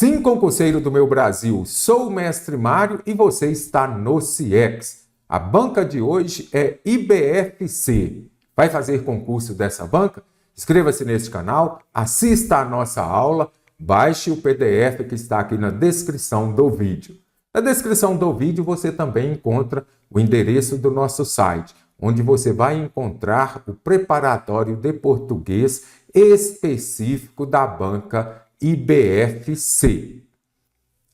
Sim, concurseiro do meu Brasil, sou o mestre Mário e você está no CIEX. A banca de hoje é IBFC. Vai fazer concurso dessa banca? Inscreva-se neste canal, assista a nossa aula, baixe o PDF que está aqui na descrição do vídeo. Na descrição do vídeo você também encontra o endereço do nosso site, onde você vai encontrar o preparatório de português específico da banca IBFC.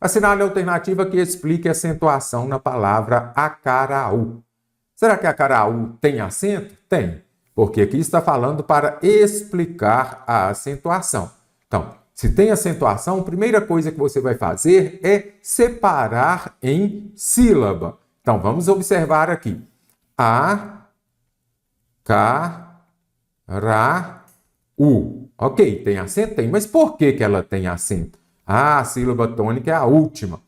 Assinale a alternativa que explique a acentuação na palavra acaraú. Será que acaraú tem acento? Tem, porque aqui está falando para explicar a acentuação. Então, se tem acentuação, a primeira coisa que você vai fazer é separar em sílaba. Então, vamos observar aqui. A, ca, ra, u. Ok, tem acento? Tem. Mas por que ela tem acento? A sílaba tônica é a última.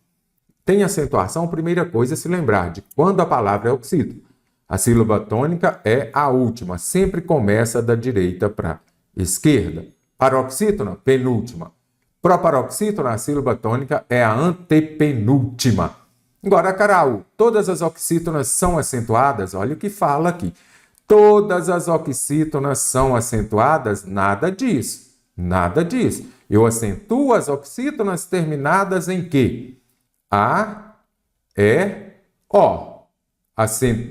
Tem acentuação, a primeira coisa é se lembrar de quando a palavra é oxítono. A sílaba tônica é a última, sempre começa da direita para a esquerda. Paroxítona, penúltima. Proparoxítona, a sílaba tônica é a antepenúltima. Agora, acaraú, todas as oxítonas são acentuadas? Olha o que fala aqui. Todas as oxítonas são acentuadas? Nada disso. Nada disso. Eu acentuo as oxítonas terminadas em quê? A, E, O.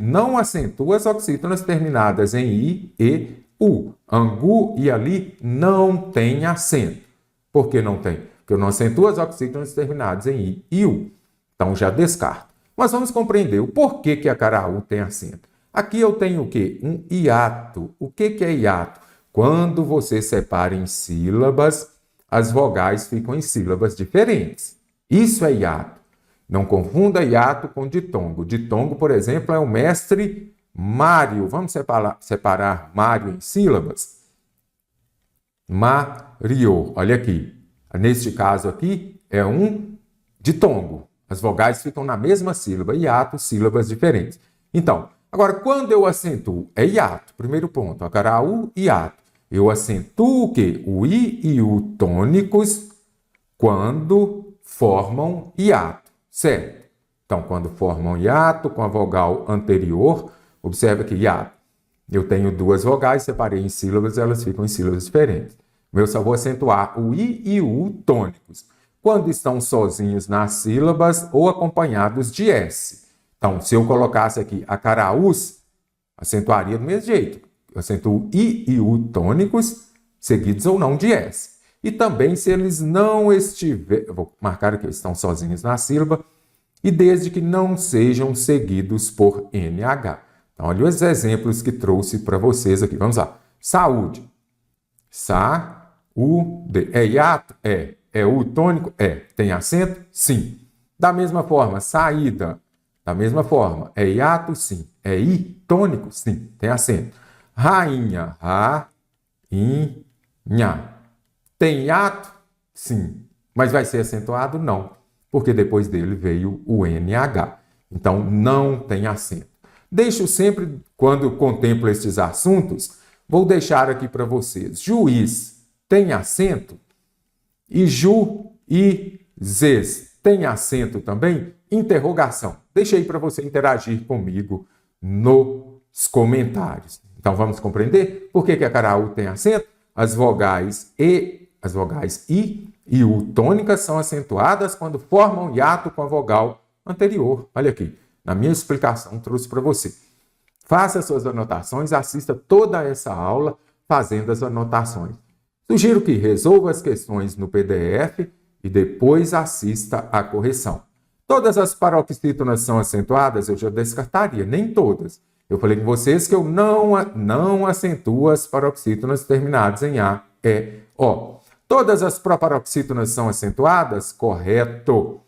Não acentuo as oxítonas terminadas em I, E, U. Angu e ali não tem acento. Por que não tem? Porque eu não acentuo as oxítonas terminadas em I e U. Então já descarto. Mas vamos compreender o porquê que acaraú tem acento. Aqui eu tenho o quê? Um hiato. O que é hiato? Quando você separa em sílabas, as vogais ficam em sílabas diferentes. Isso é hiato. Não confunda hiato com ditongo. Ditongo, por exemplo, é o mestre Mário. Vamos separar Mário em sílabas? Mário. Olha aqui. Neste caso aqui é um ditongo. As vogais ficam na mesma sílaba. Hiato, sílabas diferentes. Então, agora, quando eu acentuo, é hiato. Primeiro ponto, acaraú, hiato. Eu acentuo o quê? O I e o tônicos quando formam hiato, certo? Então, quando formam hiato com a vogal anterior, observa que hiato. Eu tenho duas vogais, separei em sílabas, elas ficam em sílabas diferentes. Eu só vou acentuar o I e o U tônicos quando estão sozinhos nas sílabas ou acompanhados de S. Então, se eu colocasse aqui acaraús, acentuaria do mesmo jeito. Eu acentuo I e U tônicos, seguidos ou não de S. E também se eles não estiverem, vou marcar aqui, estão sozinhos na sílaba, e desde que não sejam seguidos por NH. Então, olha os exemplos que trouxe para vocês aqui. Vamos lá. Saúde. Sa-u-de. É hiato? É. É U tônico? É. Tem acento? Sim. Da mesma forma, saída. Da mesma forma, é hiato? Sim. É I tônico? Sim. Tem acento. Rainha. Ra-in-nha. Tem hiato? Sim. Mas vai ser acentuado? Não. Porque depois dele veio o NH. Então, não tem acento. Deixo sempre, quando contemplo estes assuntos, vou deixar aqui para vocês. Juiz tem acento? E juízes tem acento também? Interrogação. Deixei para você interagir comigo nos comentários. Então vamos compreender por que acaraú tem acento? As vogais I e U tônicas são acentuadas quando formam hiato com a vogal anterior. Olha aqui, na minha explicação trouxe para você. Faça suas anotações, assista toda essa aula fazendo as anotações. Sugiro que resolva as questões no PDF e depois assista a correção. Todas as paroxítonas são acentuadas? Eu já descartaria, nem todas. Eu falei com vocês que eu não acentuo as paroxítonas terminadas em A, E, O. Todas as proparoxítonas são acentuadas? Correto.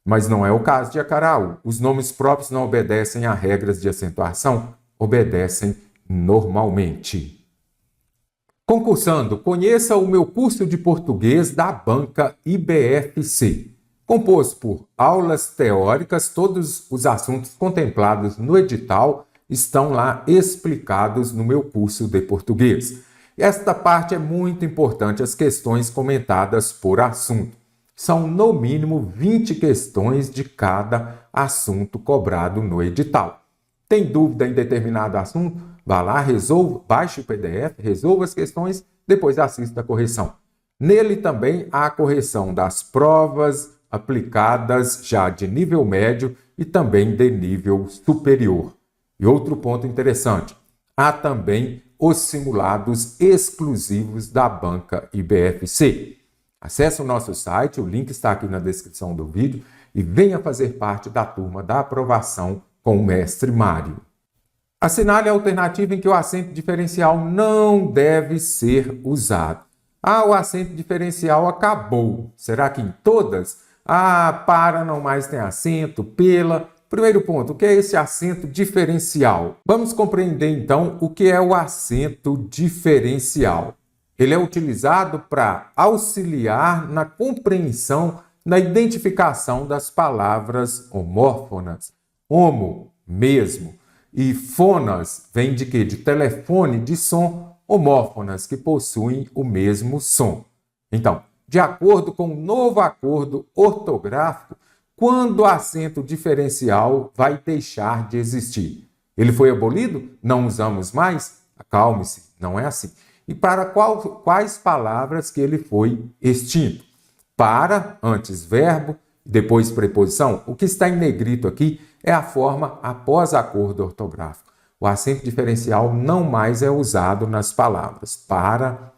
Mas não é o caso de acaraú. Os nomes próprios não obedecem a regras de acentuação? Obedecem normalmente. Concursando, conheça o meu curso de português da banca IBFC. Composto por aulas teóricas, todos os assuntos contemplados no edital estão lá explicados no meu curso de português. Esta parte é muito importante, as questões comentadas por assunto. são no mínimo 20 questões de cada assunto cobrado no edital. Tem dúvida em determinado assunto? Vá lá, resolva, baixe o PDF, resolva as questões, depois assista a correção. Nele também há a correção das provas aplicadas já de nível médio e também de nível superior. E outro ponto interessante, há também os simulados exclusivos da banca IBFC. Acesse o nosso site, o link está aqui na descrição do vídeo e venha fazer parte da turma da aprovação com o mestre Mário. Assinale a alternativa em que o acento diferencial não deve ser usado. O acento diferencial acabou. Será que em todas? Para não mais tem acento, pela. Primeiro ponto, o que é esse acento diferencial? Vamos compreender então o que é o acento diferencial. Ele é utilizado para auxiliar na compreensão, na identificação das palavras homófonas. Homo, mesmo. E fonas vem de quê? De telefone, de som. Homófonas, que possuem o mesmo som. Então, de acordo com o novo acordo ortográfico, quando o acento diferencial vai deixar de existir? Ele foi abolido? Não usamos mais? Acalme-se, não é assim. E para quais palavras que ele foi extinto? Para, antes verbo, depois preposição. O que está em negrito aqui é a forma após acordo ortográfico. O acento diferencial não mais é usado nas palavras para,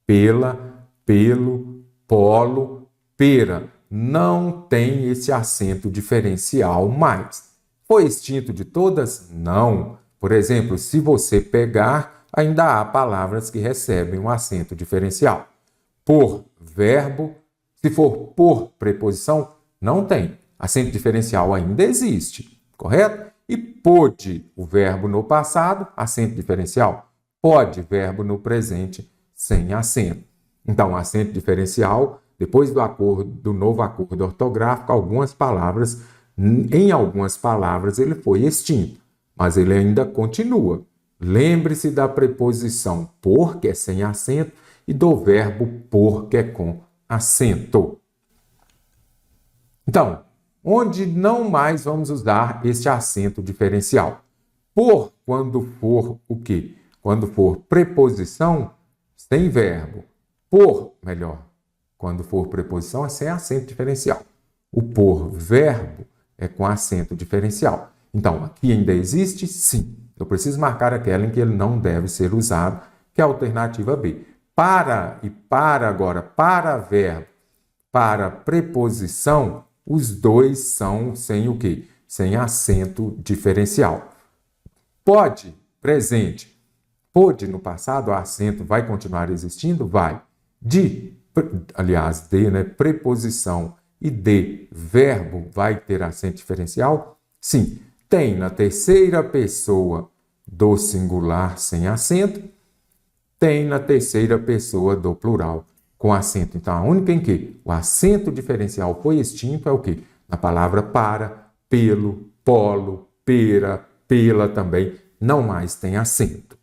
pela, pelo, polo, pera. Não tem esse acento diferencial mais. Foi extinto de todas? Não. Por exemplo, se você pegar, ainda há palavras que recebem um acento diferencial. Por, verbo. Se for por preposição, não tem. Acento diferencial ainda existe, correto? E pôde, o verbo no passado, acento diferencial. Pode, verbo no presente, sem acento. Então, acento diferencial, depois do novo acordo ortográfico, em algumas palavras ele foi extinto, mas ele ainda continua. Lembre-se da preposição por, que é sem acento, e do verbo por, que é com acento. Então, onde não mais vamos usar este acento diferencial? Por, quando for o quê? Quando for preposição, sem verbo. Por, melhor, quando for preposição é sem acento diferencial. O por verbo é com acento diferencial. Então, aqui ainda existe? Sim. Eu preciso marcar aquela em que ele não deve ser usado, que é a alternativa B. Para e para agora, para verbo, para preposição, os dois são sem o quê? Sem acento diferencial. Pode, presente. Pôde no passado, o acento vai continuar existindo? Vai. De, preposição e de, verbo, vai ter acento diferencial? Sim. Tem na terceira pessoa do singular sem acento, tem na terceira pessoa do plural com acento. Então, a única em que o acento diferencial foi extinto é o quê? Na palavra para, pelo, polo, pera, pela também, não mais tem acento.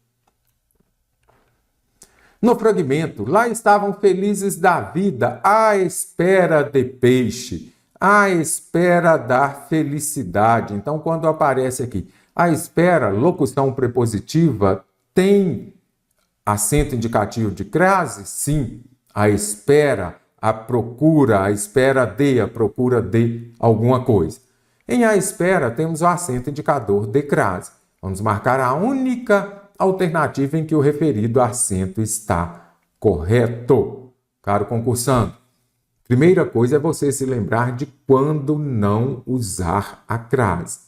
No fragmento, lá estavam felizes da vida, à espera de peixe, à espera da felicidade. Então, quando aparece aqui, à espera, locução prepositiva, tem acento indicativo de crase? Sim. À espera, a procura, a espera de, a procura de alguma coisa. Em à espera, temos o acento indicador de crase. Vamos marcar a única alternativa em que o referido acento está correto. Caro concursando, primeira coisa é você se lembrar de quando não usar a crase.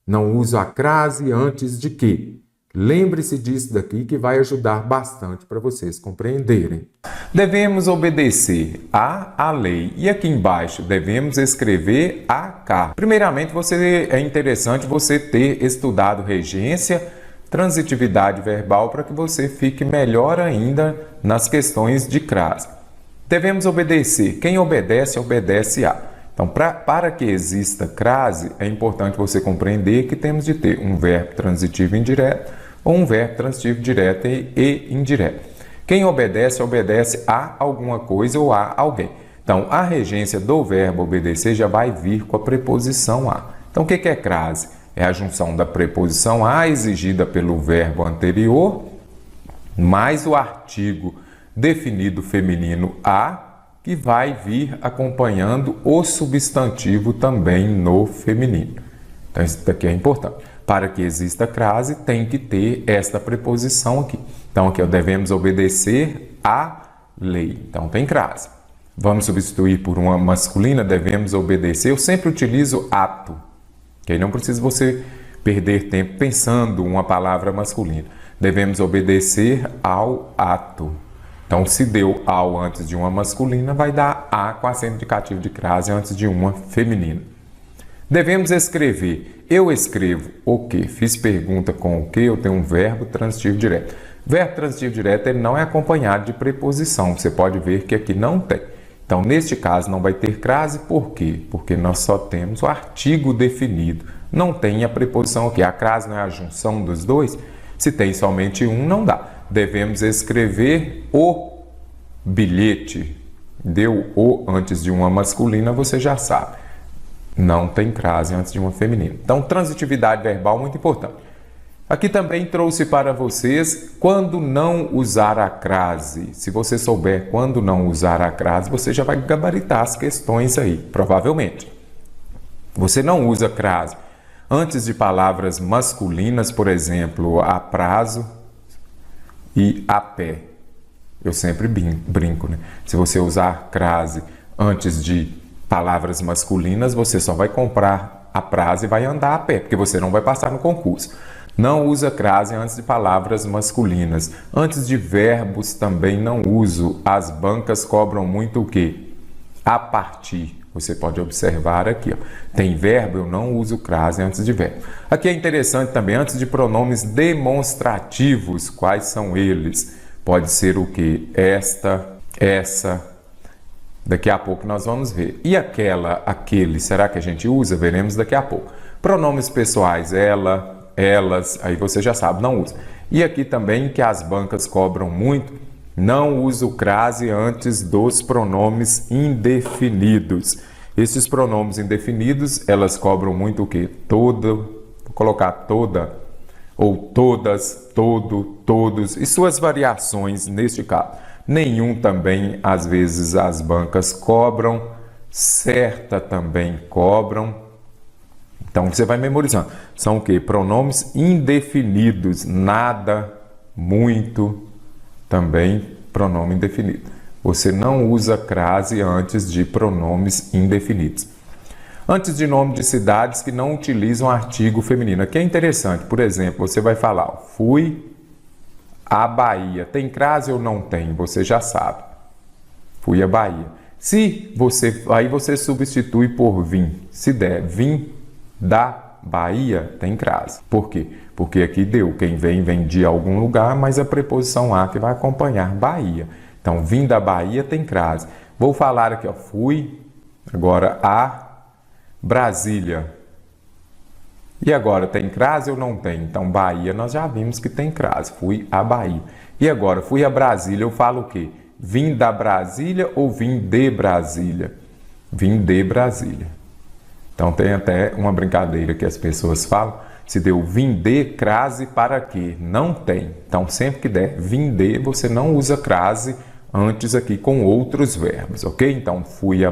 Não uso a crase antes de quê? Lembre-se disso daqui que vai ajudar bastante para vocês compreenderem. Devemos obedecer à lei. E aqui embaixo, devemos escrever a cá. Primeiramente, é interessante você ter estudado regência, transitividade verbal, para que você fique melhor ainda nas questões de crase. Devemos obedecer. Quem obedece, obedece a. Então, para que exista crase, é importante você compreender que temos de ter um verbo transitivo indireto ou um verbo transitivo direto e indireto. Quem obedece, obedece a alguma coisa ou a alguém. Então, a regência do verbo obedecer já vai vir com a preposição a. Então, o que é crase? É a junção da preposição a exigida pelo verbo anterior, mais o artigo definido feminino a, que vai vir acompanhando o substantivo também no feminino. Então, isso daqui é importante. Para que exista crase, tem que ter esta preposição aqui. Então, aqui devemos obedecer à lei. Então, tem crase. Vamos substituir por uma masculina, devemos obedecer. Eu sempre utilizo ato, que não precisa você perder tempo pensando uma palavra masculina. Devemos obedecer ao ato. Então, se deu ao antes de uma masculina, vai dar a com acento indicativo de crase antes de uma feminina. Devemos escrever. Eu escrevo o quê? Fiz pergunta com o quê? Eu tenho um verbo transitivo direto. Verbo transitivo direto ele não é acompanhado de preposição. Você pode ver que aqui não tem. Então, neste caso, não vai ter crase. Por quê? Porque nós só temos o artigo definido. Não tem a preposição aqui. A crase não é a junção dos dois. Se tem somente um, não dá. Devemos escrever o bilhete. Deu o antes de uma masculina, você já sabe. Não tem crase antes de uma feminina. Então, transitividade verbal muito importante. Aqui também trouxe para vocês quando não usar a crase. Se você souber quando não usar a crase, você já vai gabaritar as questões aí, provavelmente. Você não usa crase antes de palavras masculinas, por exemplo, a prazo e a pé. Eu sempre brinco, né? Se você usar crase antes de palavras masculinas, você só vai comprar a prazo e vai andar a pé, porque você não vai passar no concurso. Não usa crase antes de palavras masculinas. Antes de verbos também não uso. As bancas cobram muito o quê? A partir. Você pode observar aqui, ó. Tem verbo, eu não uso crase antes de verbo. Aqui é interessante também, antes de pronomes demonstrativos, quais são eles? Pode ser o quê? Esta, essa. Daqui a pouco nós vamos ver. E aquela, aquele, será que a gente usa? Veremos daqui a pouco. Pronomes pessoais, ela, elas, aí você já sabe, não usa. E aqui também que as bancas cobram muito, não uso crase antes dos pronomes indefinidos. Esses pronomes indefinidos, elas cobram muito o quê? Toda, vou colocar toda, ou todas, todo, todos, e suas variações neste caso. Nenhum também, às vezes, as bancas cobram, certa também cobram. Então, você vai memorizando. São o quê? Pronomes indefinidos. Nada, muito, também pronome indefinido. Você não usa crase antes de pronomes indefinidos. Antes de nome de cidades que não utilizam artigo feminino. Aqui é interessante. Por exemplo, você vai falar, fui à Bahia. Tem crase ou não tem? Você já sabe. Fui à Bahia. Aí você substitui por vim. Se der, vim da Bahia, tem crase. Por quê? Porque aqui deu, quem vem de algum lugar, mas a preposição a que vai acompanhar Bahia. Então, vim da Bahia tem crase. Vou falar aqui, ó, fui, agora a Brasília. E agora, tem crase ou não tem? Então, Bahia, nós já vimos que tem crase. Fui a Bahia. E agora, fui a Brasília, eu falo o quê? Vim da Brasília ou vim de Brasília? Vim de Brasília. Então, tem até uma brincadeira que as pessoas falam. Se deu vim de crase para quê? Não tem. Então, sempre que der vim de, você não usa crase antes aqui com outros verbos, ok? Então, fui a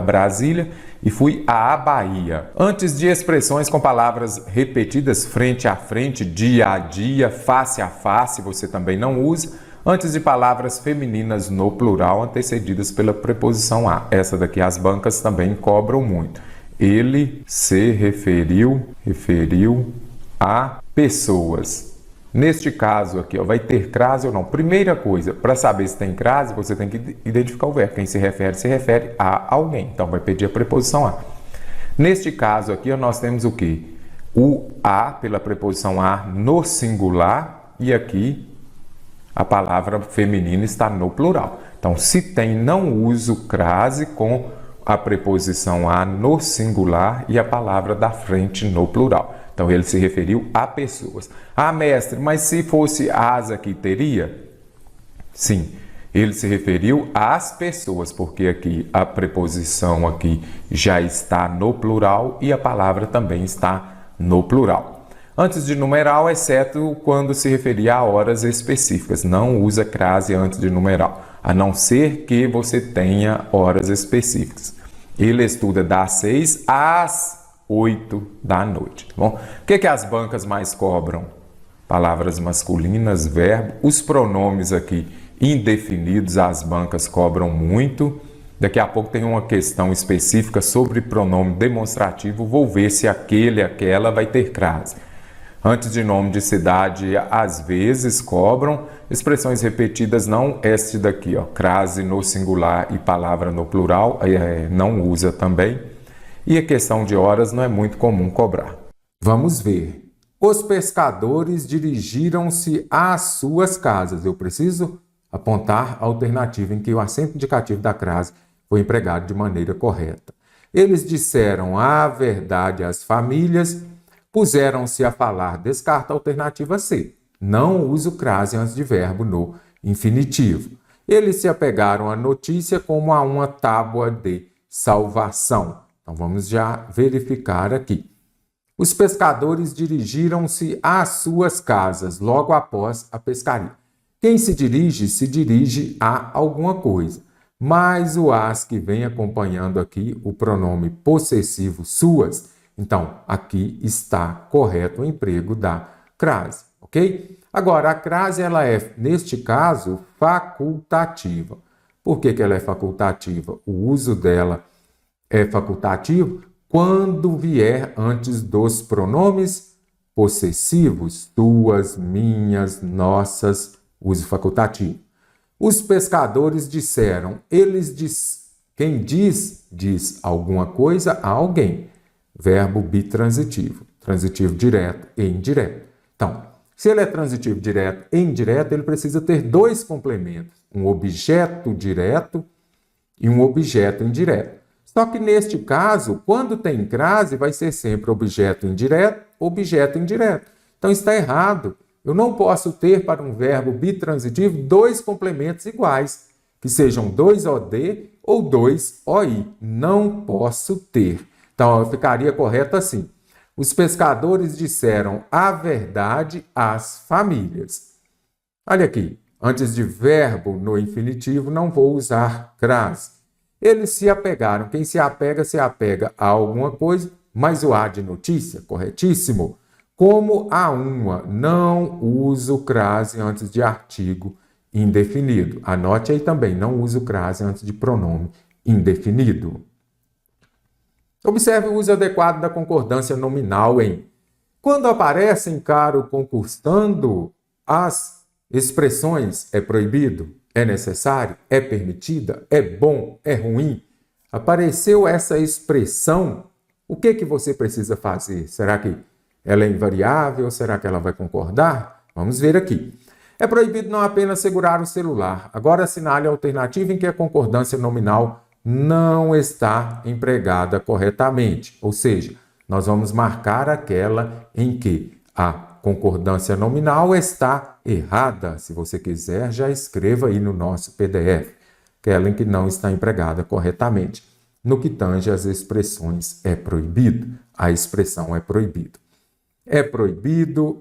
Brasília e fui à Bahia. Antes de expressões com palavras repetidas frente a frente, dia a dia, face a face, você também não usa. Antes de palavras femininas no plural, antecedidas pela preposição a. Essa daqui as bancas também cobram muito. Ele se referiu a pessoas. Neste caso aqui, ó, vai ter crase ou não? Primeira coisa, para saber se tem crase, você tem que identificar o verbo. Quem se refere a alguém. Então, vai pedir a preposição a. Neste caso aqui, ó, nós temos o quê? O a, pela preposição a, no singular. E aqui, a palavra feminina está no plural. Então, se tem, não uso crase com a preposição a no singular e a palavra da frente no plural. Então, ele se referiu a pessoas. Ah, mestre, mas se fosse as aqui, teria? Sim. Ele se referiu às pessoas, porque aqui a preposição aqui já está no plural e a palavra também está no plural. Antes de numeral, exceto quando se referia a horas específicas. Não usa crase antes de numeral, a não ser que você tenha horas específicas. Ele estuda das 6 às 8 da noite. Tá bom? O que as bancas mais cobram? Palavras masculinas, verbo. Os pronomes aqui indefinidos, as bancas cobram muito. Daqui a pouco tem uma questão específica sobre pronome demonstrativo. Vou ver se aquele, aquela vai ter crase. Antes de nome de cidade, às vezes cobram. Expressões repetidas não, este daqui, ó, crase no singular e palavra no plural, não usa também. E a questão de horas não é muito comum cobrar. Vamos ver. Os pescadores dirigiram-se às suas casas. Eu preciso apontar a alternativa em que o acento indicativo da crase foi empregado de maneira correta. Eles disseram a verdade às famílias, puseram-se a falar. Descarta a alternativa C. Não usa o crase antes de verbo no infinitivo. Eles se apegaram à notícia como a uma tábua de salvação. Então vamos já verificar aqui. Os pescadores dirigiram-se às suas casas logo após a pescaria. Quem se dirige a alguma coisa. Mas o as que vem acompanhando aqui o pronome possessivo suas, então aqui está correto o emprego da crase, ok? Agora, a crase ela é, neste caso, facultativa. Por que ela é facultativa? O uso dela é facultativo quando vier antes dos pronomes possessivos, tuas, minhas, nossas, uso facultativo. Os pescadores disseram, quem diz alguma coisa a alguém. Verbo bitransitivo, transitivo direto e indireto. Então, se ele é transitivo direto e indireto, ele precisa ter dois complementos, um objeto direto e um objeto indireto. Só que neste caso, quando tem crase, vai ser sempre objeto indireto, objeto indireto. Então está errado. Eu não posso ter para um verbo bitransitivo dois complementos iguais, que sejam dois OD ou dois OI. Não posso ter. Então ficaria correto assim. Os pescadores disseram a verdade às famílias. Olha aqui, antes de verbo no infinitivo, não vou usar crase. Eles se apegaram. Quem se apega a alguma coisa, mas o a de notícia, corretíssimo. Como a uma, não uso crase antes de artigo indefinido. Anote aí também, não uso crase antes de pronome indefinido. Observe o uso adequado da concordância nominal em quando aparecem caro concursando, as expressões é proibido, é necessário, é permitida, é bom, é ruim. Apareceu essa expressão, o que você precisa fazer? Será que ela é invariável? Será que ela vai concordar? Vamos ver aqui. É proibido não apenas segurar o celular. Agora assinale a alternativa em que a concordância nominal não está empregada corretamente. Ou seja, nós vamos marcar aquela em que a concordância nominal está errada. Se você quiser, já escreva aí no nosso PDF. Aquela em que não está empregada corretamente. No que tange às expressões é proibido. A expressão é proibido. É proibido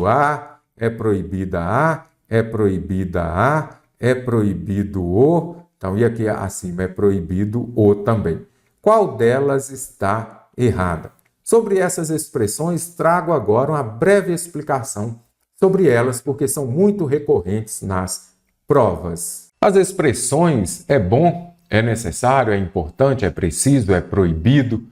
a, é proibida a, é proibida a, é proibido o. Então, e aqui acima é proibido o também. Qual delas está errada? Sobre essas expressões, trago agora uma breve explicação sobre elas, porque são muito recorrentes nas provas. As expressões é bom, é necessário, é importante, é preciso, é proibido,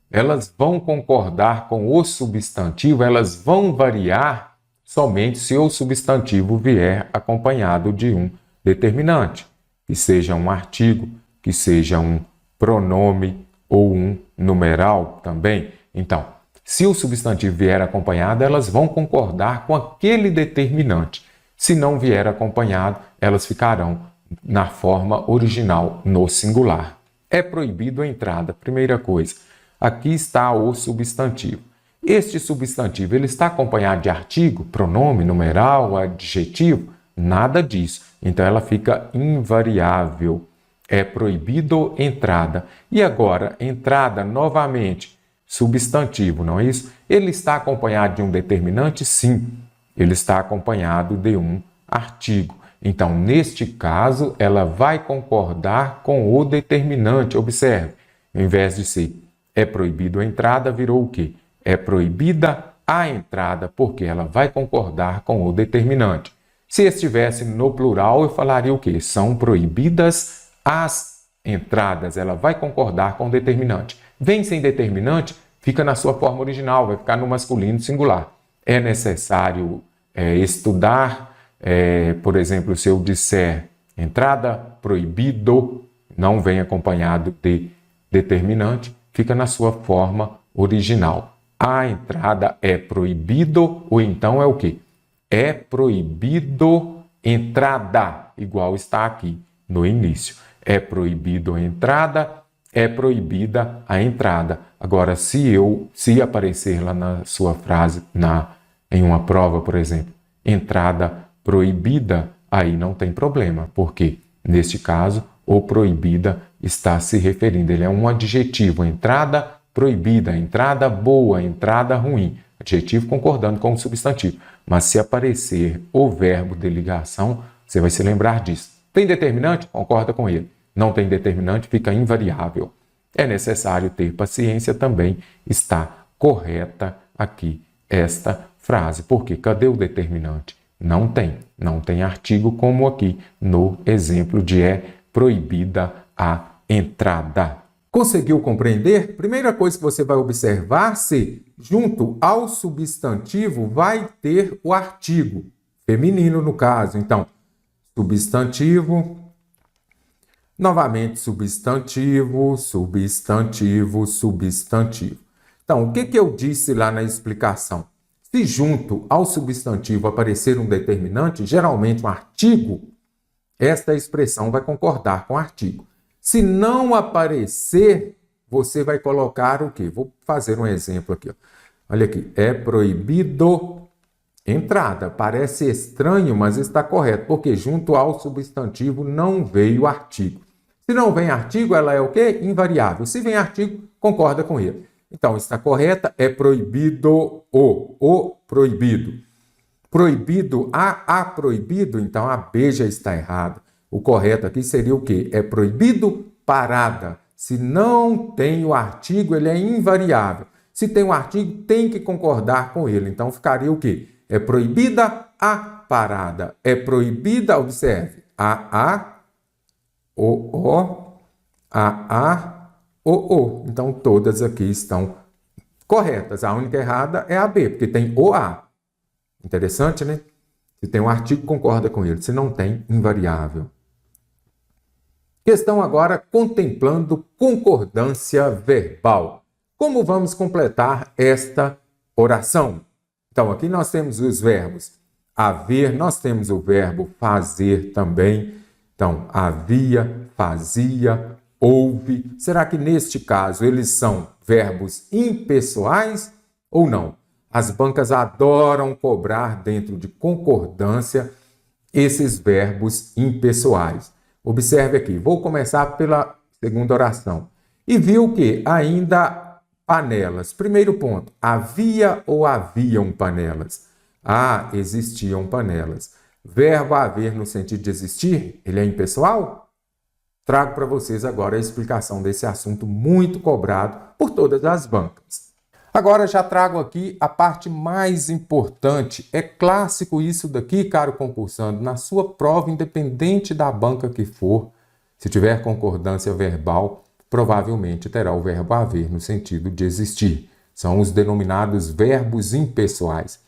elas vão concordar com o substantivo, elas vão variar somente se o substantivo vier acompanhado de um determinante, que seja um artigo, que seja um pronome ou um numeral também. Então, se o substantivo vier acompanhado, elas vão concordar com aquele determinante. Se não vier acompanhado, elas ficarão na forma original, no singular. É proibido a entrada, primeira coisa. Aqui está o substantivo. Este substantivo ele está acompanhado de artigo, pronome, numeral, adjetivo? Nada disso. Então ela fica invariável. É proibido entrada. E agora, entrada novamente, substantivo, não é isso? Ele está acompanhado de um determinante? Sim. Ele está acompanhado de um artigo. Então, neste caso, ela vai concordar com o determinante. Observe, ao invés de ser é proibido a entrada, virou o quê? É proibida a entrada, porque ela vai concordar com o determinante. Se estivesse no plural, eu falaria o quê? São proibidas as entradas. Ela vai concordar com o determinante. Vem sem determinante, fica na sua forma original, vai ficar no masculino singular. É necessário estudar, por exemplo, se eu disser entrada, proibido, não vem acompanhado de determinante, fica na sua forma original. A entrada é proibido, ou então é o quê? É proibido entrada, igual está aqui no início. É proibido a entrada, é proibida a entrada. Agora, se aparecer lá na sua frase, em uma prova, por exemplo, entrada proibida, aí não tem problema, porque, neste caso, o proibida está se referindo, ele é um adjetivo, entrada proibida, entrada boa, entrada ruim, adjetivo concordando com o substantivo. Mas se aparecer o verbo de ligação, você vai se lembrar disso. Tem determinante? Concorda com ele. Não tem determinante, fica invariável. É necessário ter paciência também, está correta aqui esta frase. Porque cadê o determinante? Não tem artigo como aqui no exemplo de é proibida a entrada. Conseguiu compreender? Primeira coisa que você vai observar se junto ao substantivo vai ter o artigo, feminino no caso. Então, substantivo, novamente substantivo, substantivo, substantivo. Então, o que eu disse lá na explicação? Se junto ao substantivo aparecer um determinante, geralmente um artigo, esta expressão vai concordar com o artigo. Se não aparecer, você vai colocar o quê? Vou fazer um exemplo aqui. Ó. Olha aqui, é proibido entrada. Parece estranho, mas está correto, porque junto ao substantivo não veio artigo. Se não vem artigo, ela é o quê? Invariável. Se vem artigo, concorda com ele. Então, está correta, é proibido o proibido. Proibido, a proibido, então a B já está errada. O correto aqui seria o quê? É proibido parada. Se não tem o artigo, ele é invariável. Se tem o artigo, tem que concordar com ele. Então, ficaria o quê? É proibida a parada. É proibida, observe, o. Então, todas aqui estão corretas. A única errada é a B, porque tem o A. Interessante, né? Se tem um artigo, concorda com ele. Se não tem, invariável. Questão agora contemplando concordância verbal. Como vamos completar esta oração? Então, aqui nós temos os verbos haver, nós temos o verbo fazer também. Então, havia, fazia, houve. Será que neste caso eles são verbos impessoais ou não? As bancas adoram cobrar dentro de concordância esses verbos impessoais. Observe aqui, vou começar pela segunda oração. E viu que ainda panelas. Primeiro ponto, havia ou haviam panelas? Ah, existiam panelas. Verbo haver no sentido de existir, ele é impessoal? Trago para vocês agora a explicação desse assunto muito cobrado por todas as bancas. Agora já trago aqui a parte mais importante. É clássico isso daqui, caro concursando, na sua prova, independente da banca que for, se tiver concordância verbal, provavelmente terá o verbo haver no sentido de existir. São os denominados verbos impessoais.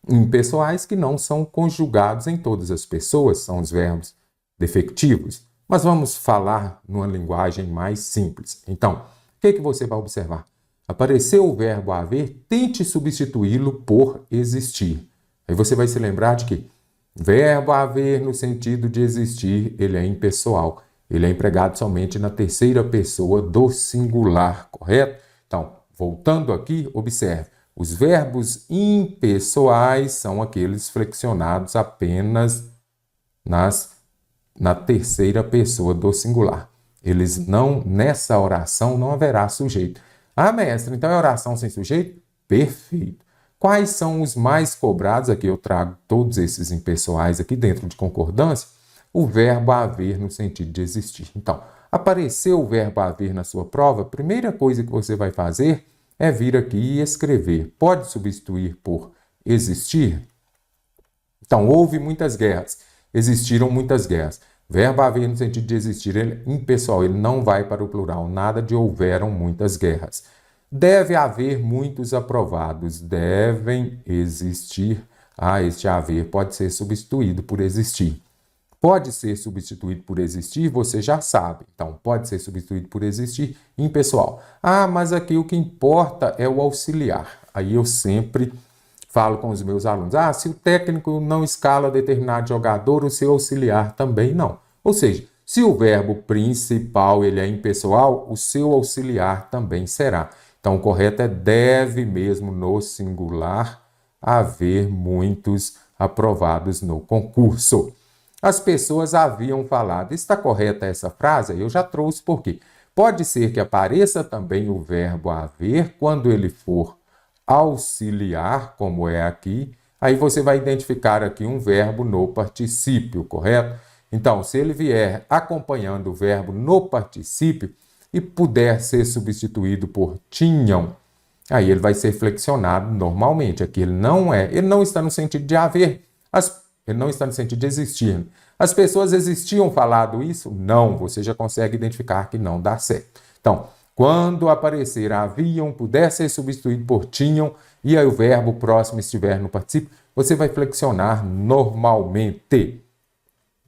Impessoais que não são conjugados em todas as pessoas, são os verbos defectivos. Mas vamos falar numa linguagem mais simples. Então, o que você vai observar? Apareceu o verbo haver, tente substituí-lo por existir. Aí você vai se lembrar de que verbo haver no sentido de existir, ele é impessoal. Ele é empregado somente na terceira pessoa do singular, correto? Então, voltando aqui, observe. Os verbos impessoais são aqueles flexionados apenas na terceira pessoa do singular. Nessa oração não haverá sujeito. Ah, mestre, então é oração sem sujeito? Perfeito. Quais são os mais cobrados? Aqui eu trago todos esses impessoais aqui dentro de concordância. O verbo haver no sentido de existir. Então, apareceu o verbo haver na sua prova, a primeira coisa que você vai fazer é vir aqui e escrever. Pode substituir por existir? Então, houve muitas guerras. Existiram muitas guerras. Verbo haver no sentido de existir, ele é impessoal, ele não vai para o plural. Nada de houveram muitas guerras. Deve haver muitos aprovados. Devem existir. Este haver pode ser substituído por existir. Pode ser substituído por existir, você já sabe. Então, pode ser substituído por existir impessoal. Mas aqui o que importa é o auxiliar. Aí eu sempre falo com os meus alunos, se o técnico não escala determinado jogador, o seu auxiliar também não. Ou seja, se o verbo principal ele é impessoal, o seu auxiliar também será. Então, o correto é deve mesmo no singular haver muitos aprovados no concurso. As pessoas haviam falado. Está correta essa frase? Eu já trouxe por quê? Pode ser que apareça também o verbo haver quando ele for auxiliar, como é aqui. Aí você vai identificar aqui um verbo no particípio, correto? Então, se ele vier acompanhando o verbo no particípio e puder ser substituído por tinham, aí ele vai ser flexionado normalmente. Aqui ele não está no sentido de haver, ele não está no sentido de existir. As pessoas existiam falado isso? Não, você já consegue identificar que não dá certo. Então, quando aparecer haviam, puder ser substituído por tinham, e aí o verbo próximo estiver no particípio, você vai flexionar normalmente.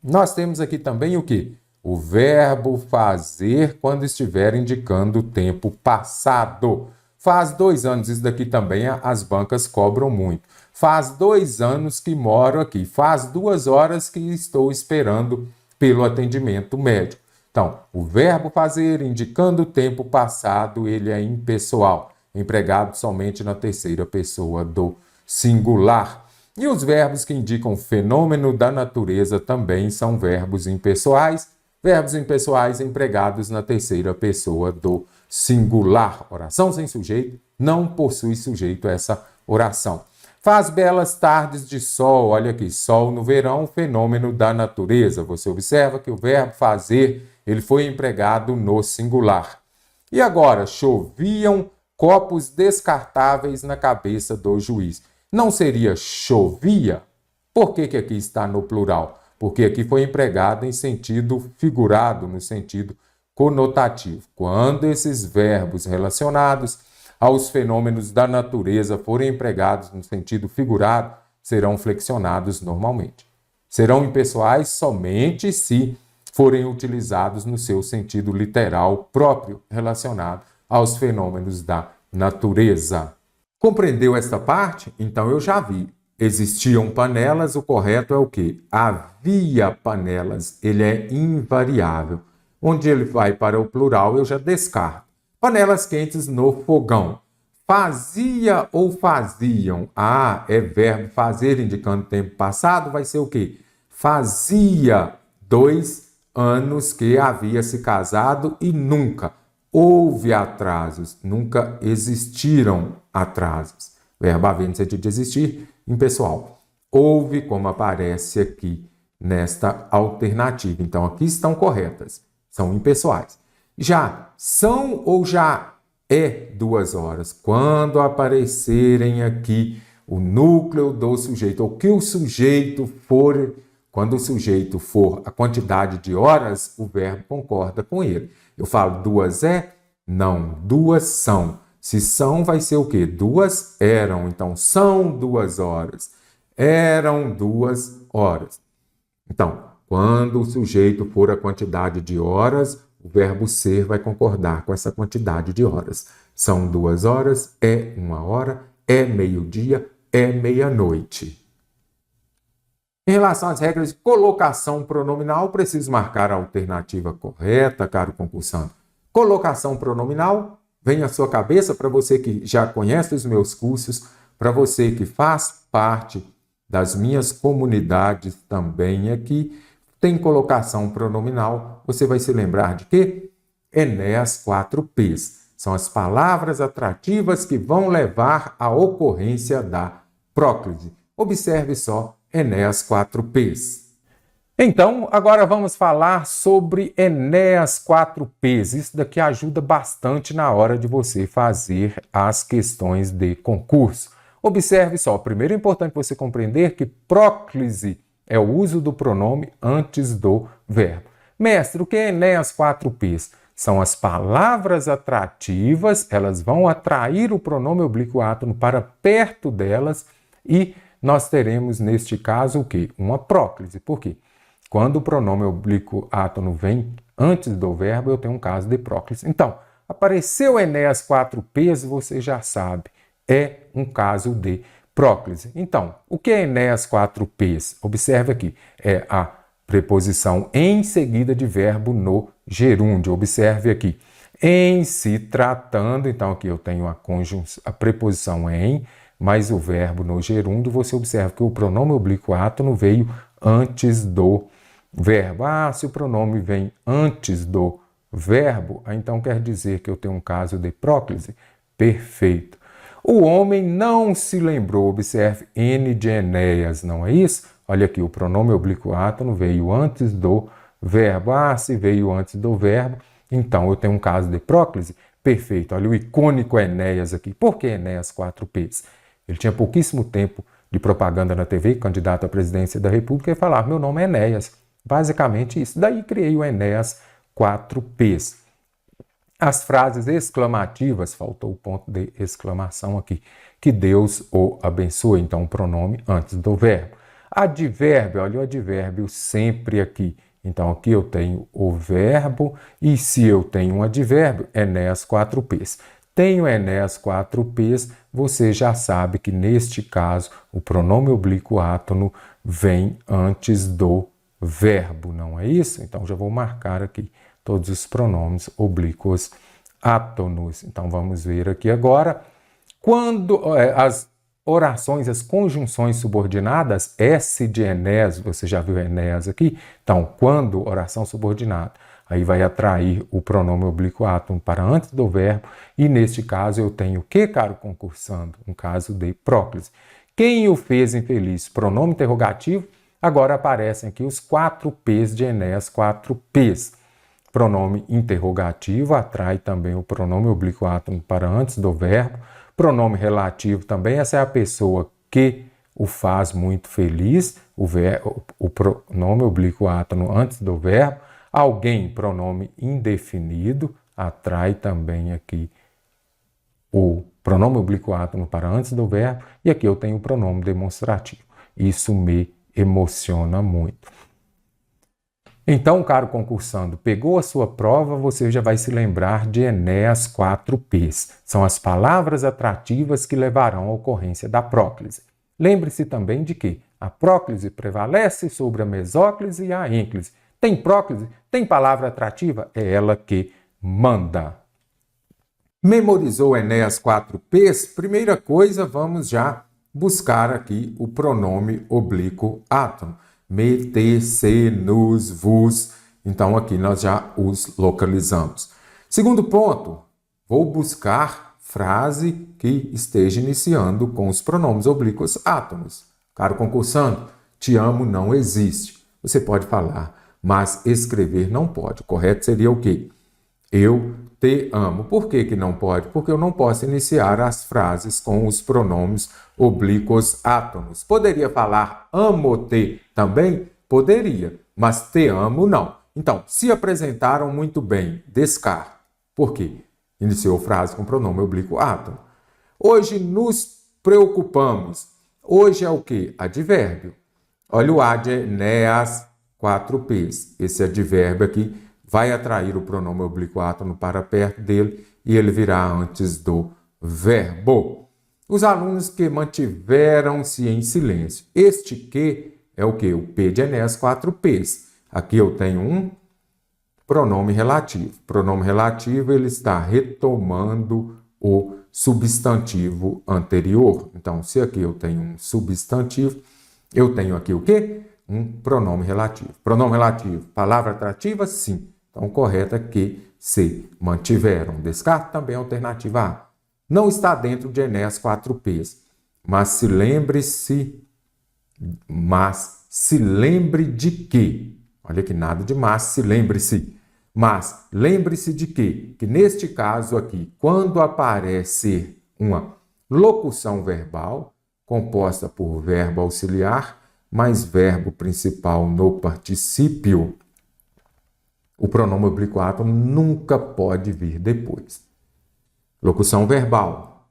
Nós temos aqui também o quê? O verbo fazer quando estiver indicando o tempo passado. Faz 2 anos, isso daqui também as bancas cobram muito. Faz 2 anos que moro aqui. Faz 2 horas que estou esperando pelo atendimento médico. Então, o verbo fazer indicando o tempo passado, ele é impessoal, empregado somente na terceira pessoa do singular. E os verbos que indicam fenômeno da natureza também são verbos impessoais empregados na terceira pessoa do singular. Oração sem sujeito, não possui sujeito essa oração. Faz belas tardes de sol, olha aqui, sol no verão, fenômeno da natureza. Você observa que o verbo fazer, ele foi empregado no singular. E agora, choviam copos descartáveis na cabeça do juiz. Não seria chovia? Por que aqui está no plural? Porque aqui foi empregado em sentido figurado, no sentido conotativo. Quando esses verbos relacionados aos fenômenos da natureza forem empregados no sentido figurado, serão flexionados normalmente. Serão impessoais somente se forem utilizados no seu sentido literal próprio, relacionado aos fenômenos da natureza. Compreendeu esta parte? Então eu já vi. Existiam panelas, o correto é o quê? Havia panelas, ele é invariável. Onde ele vai para o plural, eu já descarto. Panelas quentes no fogão. Fazia ou faziam? É verbo fazer indicando tempo passado, vai ser o quê? Fazia 2 anos que havia se casado e nunca houve atrasos, nunca existiram atrasos. Verbo haver no sentido de existir, impessoal. Houve, como aparece aqui nesta alternativa. Então, aqui estão corretas. São impessoais. Já são ou já é 2 horas. Quando aparecerem aqui o núcleo do sujeito, ou que o sujeito for, quando o sujeito for a quantidade de horas, o verbo concorda com ele. Eu falo 2 é? Não, 2 são. Se são, vai ser o quê? 2 eram. Então, são 2 horas. Eram 2 horas. Então, quando o sujeito for a quantidade de horas, o verbo ser vai concordar com essa quantidade de horas. São 2 horas, é 1 hora, é meio-dia, é meia-noite. Em relação às regras de colocação pronominal, preciso marcar a alternativa correta, caro concursante. Colocação pronominal, vem à sua cabeça para você que já conhece os meus cursos, para você que faz parte das minhas comunidades também aqui. tem colocação pronominal, você vai se lembrar de quê? Enéas 4Ps. São as palavras atrativas que vão levar à ocorrência da próclise. Observe só Enéas 4Ps. Então, agora vamos falar sobre Enéas 4Ps. Isso daqui ajuda bastante na hora de você fazer as questões de concurso. Observe só, primeiro é importante você compreender que próclise é o uso do pronome antes do verbo. Mestre, o que é Enéas 4Ps? São as palavras atrativas, elas vão atrair o pronome oblíquo átono para perto delas e nós teremos neste caso o quê? Uma próclise. Por quê? Quando o pronome oblíquo átono vem antes do verbo, eu tenho um caso de próclise. Então, apareceu Enéas 4Ps, você já sabe, é um caso de próclise. Então, o que é Enéas 4Ps? Observe aqui, é a preposição em seguida de verbo no gerúndio. Observe aqui, em se tratando, então aqui eu tenho a preposição em, mais o verbo no gerúndio, você observa que o pronome oblíquo átono veio antes do verbo. Se o pronome vem antes do verbo, então quer dizer que eu tenho um caso de próclise? Perfeito. O homem não se lembrou, observe, N de Enéas, não é isso? Olha aqui, o pronome oblíquo átono veio antes do verbo. Se veio antes do verbo, então eu tenho um caso de próclise? Perfeito. Olha o icônico Enéas aqui. Por que Enéas 4Ps? Ele tinha pouquíssimo tempo de propaganda na TV, candidato à presidência da República, e falava, meu nome é Enéas. Basicamente isso. Daí criei o Enéas 4Ps. As frases exclamativas, faltou o ponto de exclamação aqui, que Deus o abençoe, então o pronome antes do verbo. Advérbio, olha o advérbio sempre aqui. Então aqui eu tenho o verbo e se eu tenho um advérbio, Enéas 4Ps. Tenho Enéas 4Ps, você já sabe que neste caso o pronome oblíquo átono vem antes do verbo, não é isso? Então já vou marcar aqui todos os pronomes oblíquos átonos. Então vamos ver aqui agora. Quando as orações, as conjunções subordinadas, S de Enéas, você já viu Enéas aqui? Então, quando oração subordinada, aí vai atrair o pronome oblíquo átono para antes do verbo, e neste caso eu tenho o que, caro concursando? Um caso de próclise. Quem o fez infeliz? Pronome interrogativo. Agora aparecem aqui os 4Ps de Enéas 4Ps. Pronome interrogativo atrai também o pronome oblíquo átono para antes do verbo. Pronome relativo também, essa é a pessoa que o faz muito feliz, o pronome oblíquo átono antes do verbo. Alguém, pronome indefinido, atrai também aqui o pronome oblíquo átono para antes do verbo. E aqui eu tenho o pronome demonstrativo. Isso me emociona muito. Então, caro concursando, pegou a sua prova, você já vai se lembrar de Enéas 4Ps. São as palavras atrativas que levarão à ocorrência da próclise. Lembre-se também de que a próclise prevalece sobre a mesóclise e a ênclise. Tem próclise? Tem palavra atrativa? É ela que manda. Memorizou Enéas 4Ps? Primeira coisa, vamos já buscar aqui o pronome oblíquo átono. Me, te, se, nos, vos. Então, aqui nós já os localizamos. Segundo ponto, vou buscar frase que esteja iniciando com os pronomes oblíquos átonos. Caro concursando, te amo não existe. Você pode falar, mas escrever não pode. O correto seria o quê? Eu te amo. Por que que não pode? Porque eu não posso iniciar as frases com os pronomes oblíquos átonos. Poderia falar amo-te também? Poderia, mas te amo não. Então, se apresentaram muito bem, descarte. Por quê? Iniciou frase com pronome oblíquo átono. Hoje nos preocupamos. Hoje é o quê? Advérbio. Olha o A de Enéas 4Ps. Esse advérbio aqui vai atrair o pronome oblíquo átono para perto dele e ele virá antes do verbo. Os alunos que mantiveram-se em silêncio. Este que é o que? O P de Enéas 4Ps. Aqui eu tenho um pronome relativo. Pronome relativo, ele está retomando o substantivo anterior. Então, se aqui eu tenho um substantivo, eu tenho aqui o quê? um pronome relativo. Pronome relativo, palavra atrativa? Sim. Então, correto é que se mantiveram. Descarte também a alternativa A. Não está dentro de Enéas 4Ps. Mas se lembre de que. Olha que nada de mas, se lembre-se. Mas lembre-se de que neste caso aqui, quando aparece uma locução verbal, composta por verbo auxiliar, mais verbo principal no particípio, o pronome oblíquo átono nunca pode vir depois. Locução verbal,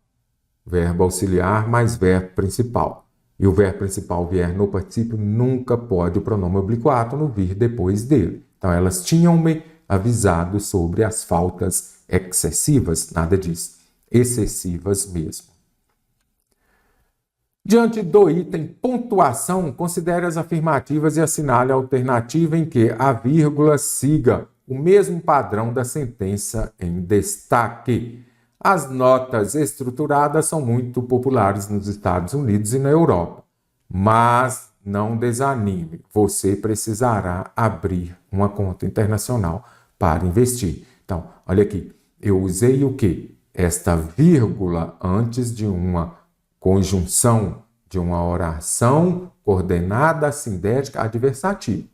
verbo auxiliar mais verbo principal. E o verbo principal vier no particípio, nunca pode o pronome oblíquo átono vir depois dele. Então, elas tinham me avisado sobre as faltas excessivas, nada disso, excessivas mesmo. Diante do item pontuação, considere as afirmativas e assinale a alternativa em que a vírgula siga o mesmo padrão da sentença em destaque. As notas estruturadas são muito populares nos Estados Unidos e na Europa, mas não desanime, você precisará abrir uma conta internacional para investir. Então, olha aqui, eu usei o quê? Esta vírgula antes de uma conjunção, de uma oração coordenada, sindética, adversativa.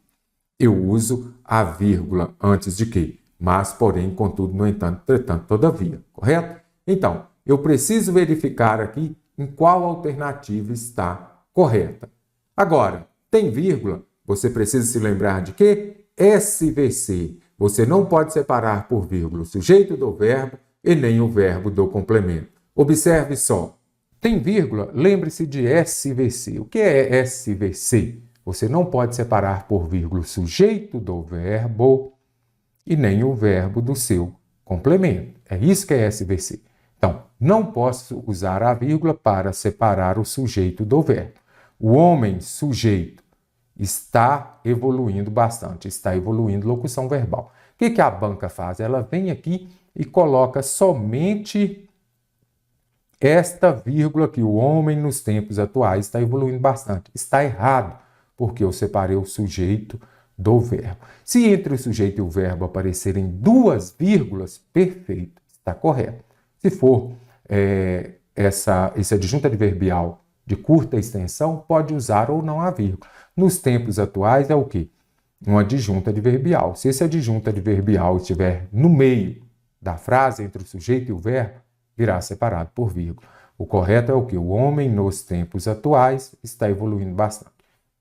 Eu uso a vírgula antes de quê? Mas, porém, contudo, no entanto, entretanto, todavia. Correto? Então, eu preciso verificar aqui em qual alternativa está correta. Agora, tem vírgula, você precisa se lembrar de quê? SVC. Você não pode separar por vírgula o sujeito do verbo e nem o verbo do complemento. Observe só. Tem vírgula, lembre-se de SVC. O que é SVC? Você não pode separar por vírgula o sujeito do verbo e nem o verbo do seu complemento. É isso que é SVC. Então, não posso usar a vírgula para separar o sujeito do verbo. O homem, sujeito, está evoluindo bastante, está evoluindo locução verbal. O que a banca faz? Ela vem aqui e coloca somente esta vírgula que o homem nos tempos atuais está evoluindo bastante. Está errado, porque eu separei o sujeito do verbo. Se entre o sujeito e o verbo aparecerem duas vírgulas, perfeito, está correto. Se for essa adjunta adverbial de curta extensão, pode usar ou não a vírgula. Nos tempos atuais é o quê? Uma adjunta adverbial. Se esse adjunto adverbial estiver no meio da frase, entre o sujeito e o verbo, virá separado por vírgula. O correto é o quê? O homem nos tempos atuais está evoluindo bastante.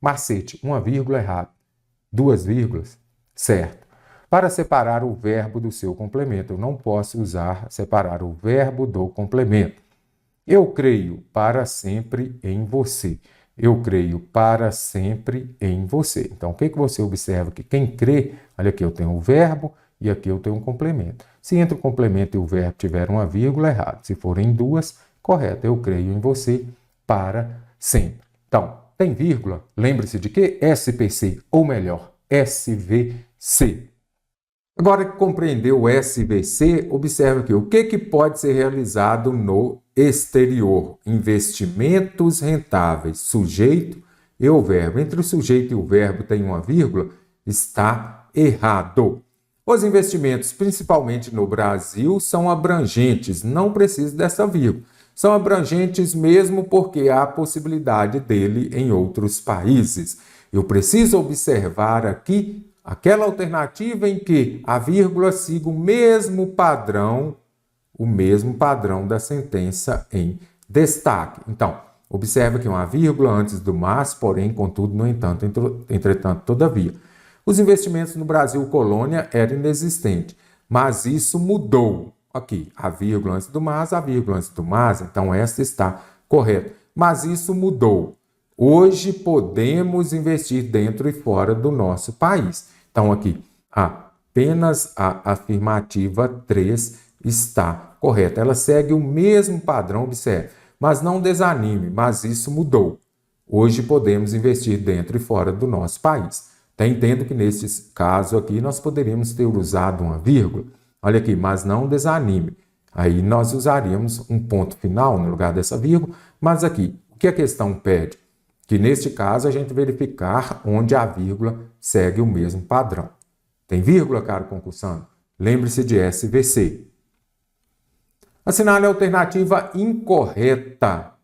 Macete, uma vírgula errada. Duas vírgulas, certo. Para separar o verbo do seu complemento, eu não posso separar o verbo do complemento. Eu creio para sempre em você. Eu creio para sempre em você. Então, o que você observa? Que quem crê, olha aqui, eu tenho o verbo e aqui eu tenho um complemento. Se entre o complemento e o verbo tiver uma vírgula, errado. Se forem duas, correto. Eu creio em você para sempre. Então, tem vírgula, lembre-se de que? SPC, ou melhor, SVC. Agora que compreendeu o SVC, observe aqui, o que pode ser realizado no exterior? Investimentos rentáveis, sujeito e o verbo. Entre o sujeito e o verbo tem uma vírgula, está errado. Os investimentos, principalmente no Brasil, são abrangentes, não precisa dessa vírgula. São abrangentes mesmo porque há possibilidade dele em outros países. Eu preciso observar aqui aquela alternativa em que a vírgula siga o mesmo padrão da sentença em destaque. Então, observa que uma vírgula antes do mas, porém, contudo, no entanto, entretanto, todavia. Os investimentos no Brasil colônia eram inexistentes, mas isso mudou. Aqui, a vírgula antes do mas, a vírgula antes do mas, então esta está correta. Mas isso mudou. Hoje podemos investir dentro e fora do nosso país. Então aqui, apenas a afirmativa 3 está correta. Ela segue o mesmo padrão, observe. Mas não desanime, mas isso mudou. Hoje podemos investir dentro e fora do nosso país. Entendo que nesse caso aqui nós poderíamos ter usado uma vírgula. Olha aqui, mas não desanime. Aí nós usaríamos um ponto final no lugar dessa vírgula, mas aqui, o que a questão pede? que neste caso a gente verificar onde a vírgula segue o mesmo padrão. Tem vírgula, caro concursando? Lembre-se de SVC. Assinale a alternativa incorreta.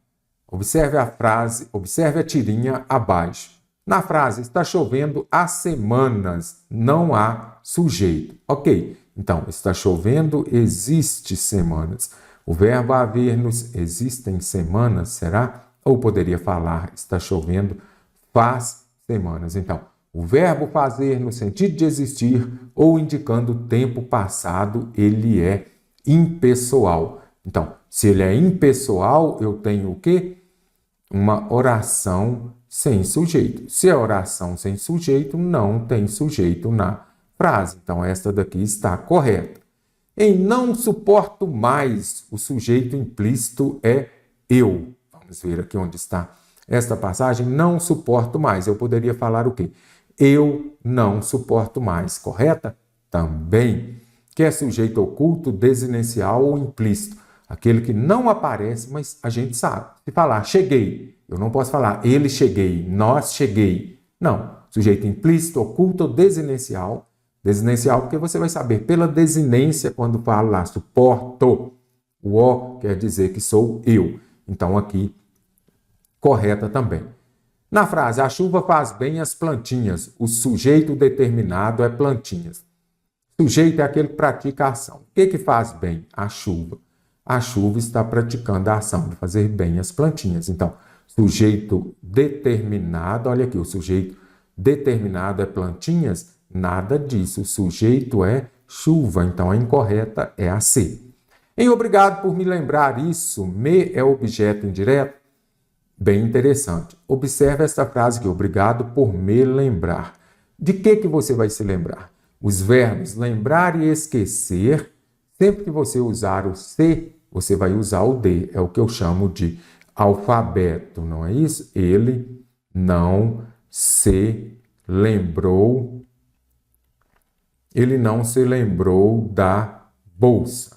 Observe a frase, observe a tirinha abaixo. Na frase, está chovendo há semanas, não há sujeito. Ok, então, está chovendo, existe semanas. O verbo haver-nos, existem semanas, será? Ou poderia falar, está chovendo, faz semanas. Então, o verbo fazer no sentido de existir ou indicando o tempo passado, ele é impessoal. Então, se ele é impessoal, eu tenho o quê? Uma oração sem sujeito. Se é oração sem sujeito, não tem sujeito na frase. Então, esta daqui está correta. Em não suporto mais, o sujeito implícito é eu. Vamos ver aqui onde está esta passagem. Não suporto mais. Eu poderia falar o quê? Eu não suporto mais. Correta? Também. Que é sujeito oculto, desinencial ou implícito. Aquele que não aparece, mas a gente sabe. Se falar cheguei, eu não posso falar ele cheguei, nós cheguei. Não. Sujeito implícito, oculto ou desinencial. Desinencial porque você vai saber pela desinência quando fala lá, suporto. O O quer dizer que sou eu. Então aqui, correta também. Na frase, a chuva faz bem as plantinhas. O sujeito determinado é plantinhas. Sujeito é aquele que pratica a ação. O que faz bem? A chuva. A chuva está praticando a ação de fazer bem as plantinhas. Então, sujeito determinado, olha aqui, o sujeito determinado é plantinhas, nada disso. O sujeito é chuva, então a incorreta é a C. Em obrigado por me lembrar isso, me é objeto indireto? Bem interessante. Observe esta frase aqui, obrigado por me lembrar. De que você vai se lembrar? Os verbos lembrar e esquecer, sempre que você usar o C, você vai usar o D. É o que eu chamo de alfabeto, não é isso? Ele não se lembrou. Ele não se lembrou da bolsa.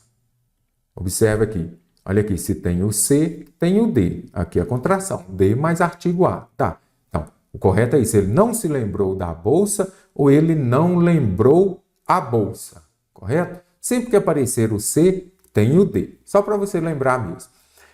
Observe aqui. Olha aqui, se tem o C, tem o D. Aqui é a contração. D mais artigo A. Tá. Então, o correto é isso. Ele não se lembrou da bolsa ou ele não lembrou a bolsa. Correto? Sempre que aparecer o C, tem o D. Só para você lembrar mesmo.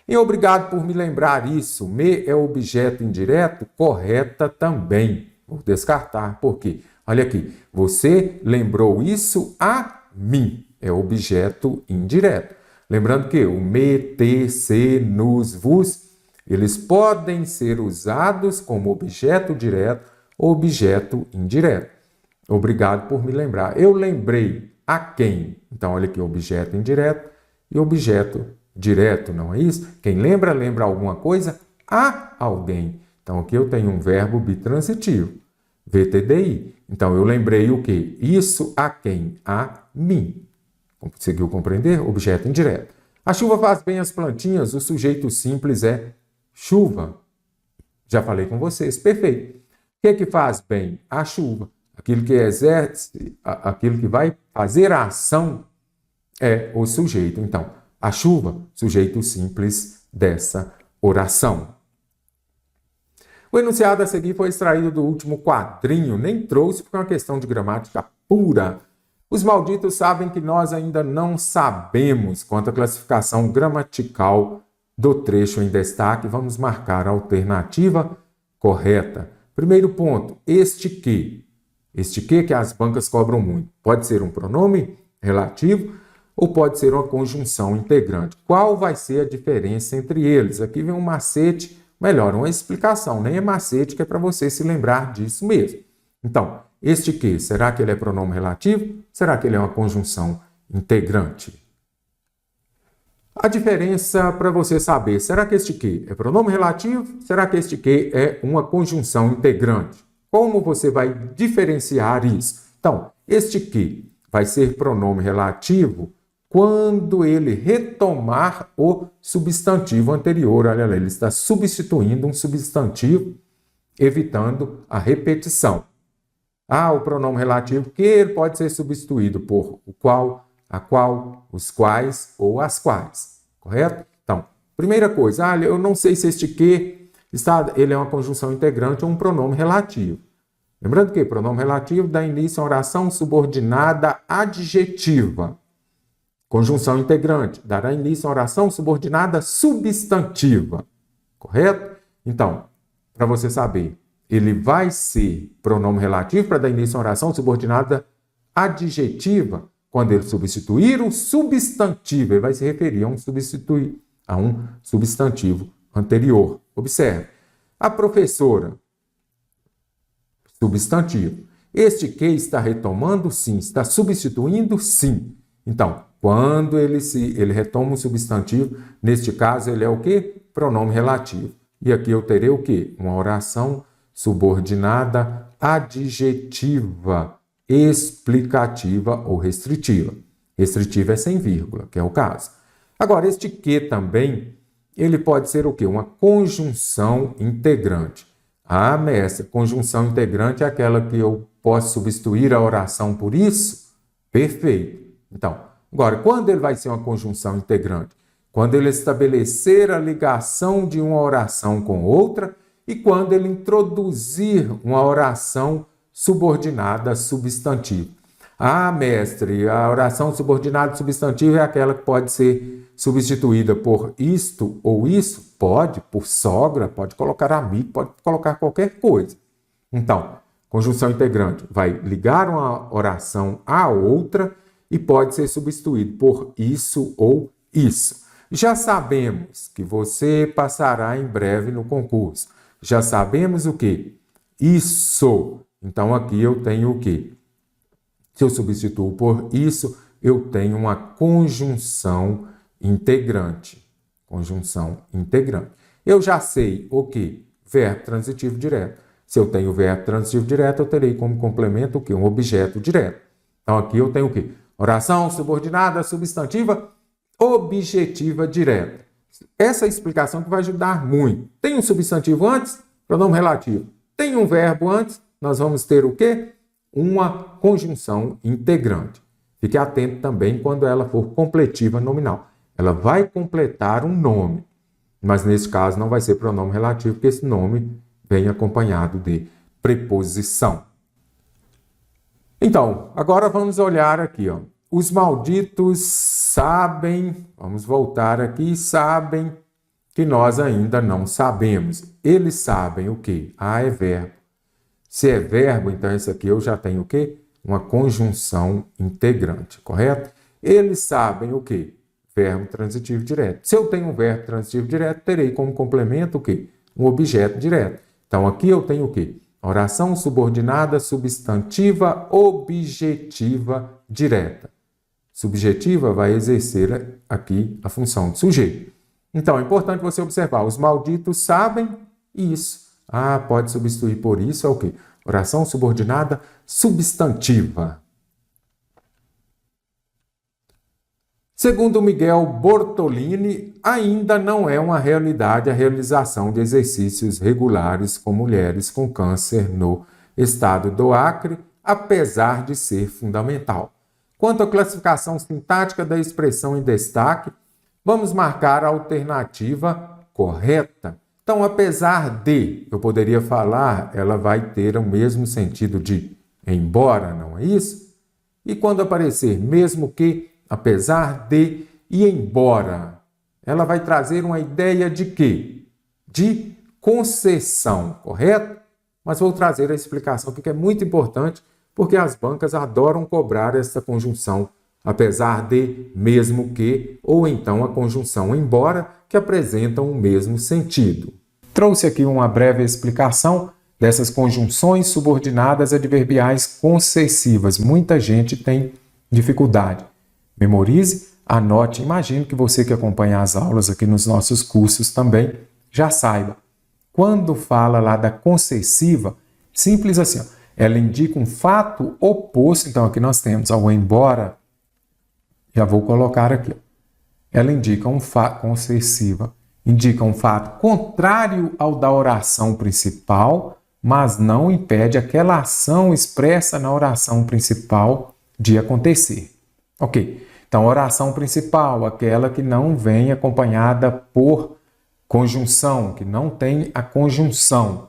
E obrigado por me lembrar isso. Me é objeto indireto? Correta também. Vou descartar. Por quê? Olha aqui. Você lembrou isso a mim. É objeto indireto. Lembrando que o me, te, se, nos, vos, eles podem ser usados como objeto direto ou objeto indireto. Obrigado por me lembrar. Eu lembrei a quem? Então, olha aqui, objeto indireto e objeto direto, não é isso? Quem lembra, lembra alguma coisa a alguém. Então, aqui eu tenho um verbo bitransitivo, VTDI. Então, eu lembrei o quê? Isso a quem? A mim. Conseguiu compreender? Objeto indireto. A chuva faz bem as plantinhas, o sujeito simples é chuva. Já falei com vocês, perfeito. O que faz bem? A chuva. Aquilo que exerce, aquilo que vai fazer a ação é o sujeito. Então, a chuva, sujeito simples dessa oração. O enunciado a seguir foi extraído do último quadrinho, nem trouxe porque é uma questão de gramática pura. Os malditos sabem que nós ainda não sabemos quanto à classificação gramatical do trecho em destaque. Vamos marcar a alternativa correta. Primeiro ponto, este que. Este que as bancas cobram muito. Pode ser um pronome relativo ou pode ser uma conjunção integrante. Qual vai ser a diferença entre eles? Aqui vem um macete, melhor, uma explicação. Nem é macete, que é para você se lembrar disso mesmo. Então, este que, será que ele é pronome relativo? Será que ele é uma conjunção integrante? A diferença para você saber, será que este que é pronome relativo? Será que este que é uma conjunção integrante? Como você vai diferenciar isso? Então, este que vai ser pronome relativo quando ele retomar o substantivo anterior. Olha lá, ele está substituindo um substantivo, evitando a repetição. O pronome relativo que ele pode ser substituído por o qual, a qual, os quais ou as quais. Correto? Então, primeira coisa, eu não sei se este que ele é uma conjunção integrante ou um pronome relativo. Lembrando que pronome relativo dá início a oração subordinada adjetiva. Conjunção integrante dará início a oração subordinada substantiva. Correto? Então, para você saber, ele vai ser pronome relativo para dar início a oração subordinada adjetiva quando ele substituir o substantivo. Ele vai se referir a um substantivo anterior. Observe. A professora, substantivo. Este que está retomando, sim. Está substituindo, sim. Então, quando ele retoma um substantivo, neste caso ele é o quê? Pronome relativo. E aqui eu terei o quê? Uma oração subordinada adjetiva, explicativa ou restritiva. Restritiva é sem vírgula, que é o caso. Agora, este que também, ele pode ser o quê? Uma conjunção integrante. Ah, mestre, conjunção integrante é aquela que eu posso substituir a oração por isso? Perfeito. Então, agora, quando ele vai ser uma conjunção integrante? Quando ele estabelecer a ligação de uma oração com outra e quando ele introduzir uma oração subordinada substantiva. Ah, mestre, a oração subordinada substantiva é aquela que pode ser substituída por isto ou isso? Pode, por sogra, pode colocar amigo, pode colocar qualquer coisa. Então, conjunção integrante vai ligar uma oração à outra e pode ser substituído por isso ou isso. Já sabemos que você passará em breve no concurso. Já sabemos o quê? Isso. Então, aqui eu tenho o quê? Se eu substituo por isso, eu tenho uma conjunção integrante. Conjunção integrante. Eu já sei o quê? Verbo transitivo direto. Se eu tenho verbo transitivo direto, eu terei como complemento o quê? Um objeto direto. Então, aqui eu tenho o quê? Oração subordinada substantiva objetiva direta. Essa é a explicação que vai ajudar muito. Tem um substantivo antes, pronome relativo. Tem um verbo antes, nós vamos ter o quê? Uma conjunção integrante. Fique atento também quando ela for completiva nominal. Ela vai completar um nome, mas nesse caso não vai ser pronome relativo, porque esse nome vem acompanhado de preposição. Então, agora vamos olhar aqui, ó. Os malditos sabem, vamos voltar aqui, sabem que nós ainda não sabemos. Eles sabem o quê? Ah, é verbo. Se é verbo, então isso aqui eu já tenho o quê? Uma conjunção integrante, correto? Eles sabem o quê? Verbo transitivo direto. Se eu tenho um verbo transitivo direto, terei como complemento o quê? Um objeto direto. Então aqui eu tenho o quê? Oração subordinada substantiva objetiva direta. Subjetiva vai exercer aqui a função de sujeito. Então, é importante você observar, os malditos sabem isso. Ah, pode substituir por isso é o quê? Oração subordinada substantiva. Segundo Miguel Bortolini, ainda não é uma realidade a realização de exercícios regulares com mulheres com câncer no estado do Acre, apesar de ser fundamental. Quanto à classificação sintática da expressão em destaque, vamos marcar a alternativa correta. Então, apesar de, eu poderia falar, ela vai ter o mesmo sentido de embora, não é isso? E quando aparecer mesmo que, apesar de e embora, ela vai trazer uma ideia de quê? De concessão, correto? Mas vou trazer a explicação aqui que é muito importante, porque as bancas adoram cobrar essa conjunção, apesar de, mesmo que, ou então a conjunção embora, que apresentam o mesmo sentido. Trouxe aqui uma breve explicação dessas conjunções subordinadas adverbiais concessivas. Muita gente tem dificuldade. Memorize, anote, imagino que você que acompanha as aulas aqui nos nossos cursos também já saiba. Quando fala lá da concessiva, simples assim, ó. Ela indica um fato oposto. Então, aqui nós temos ao embora. Já vou colocar aqui. Ela indica um fato concessiva. Indica um fato contrário ao da oração principal, mas não impede aquela ação expressa na oração principal de acontecer. Ok. Então, oração principal, aquela que não vem acompanhada por conjunção, que não tem a conjunção.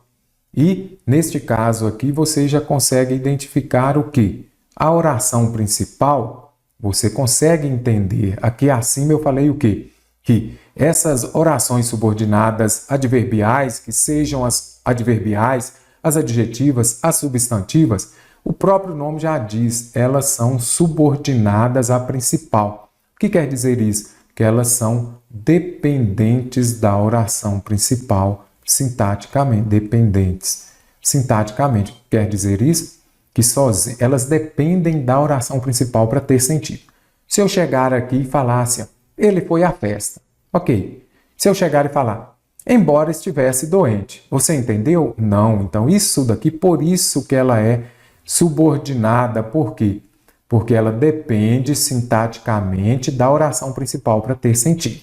E, neste caso aqui, você já consegue identificar o quê? A oração principal, você consegue entender. Aqui acima eu falei o quê? Que essas orações subordinadas adverbiais, que sejam as adverbiais, as adjetivas, as substantivas, o próprio nome já diz, elas são subordinadas à principal. O que quer dizer isso? Que elas são dependentes da oração principal, sintaticamente, dependentes. Sintaticamente, o que quer dizer isso? Que elas dependem da oração principal para ter sentido. Se eu chegar aqui e falar assim, ele foi à festa. Ok. Se eu chegar e falar, embora estivesse doente. Você entendeu? Não. Então, isso daqui, por isso que ela é subordinada. Por quê? Porque ela depende sintaticamente da oração principal para ter sentido.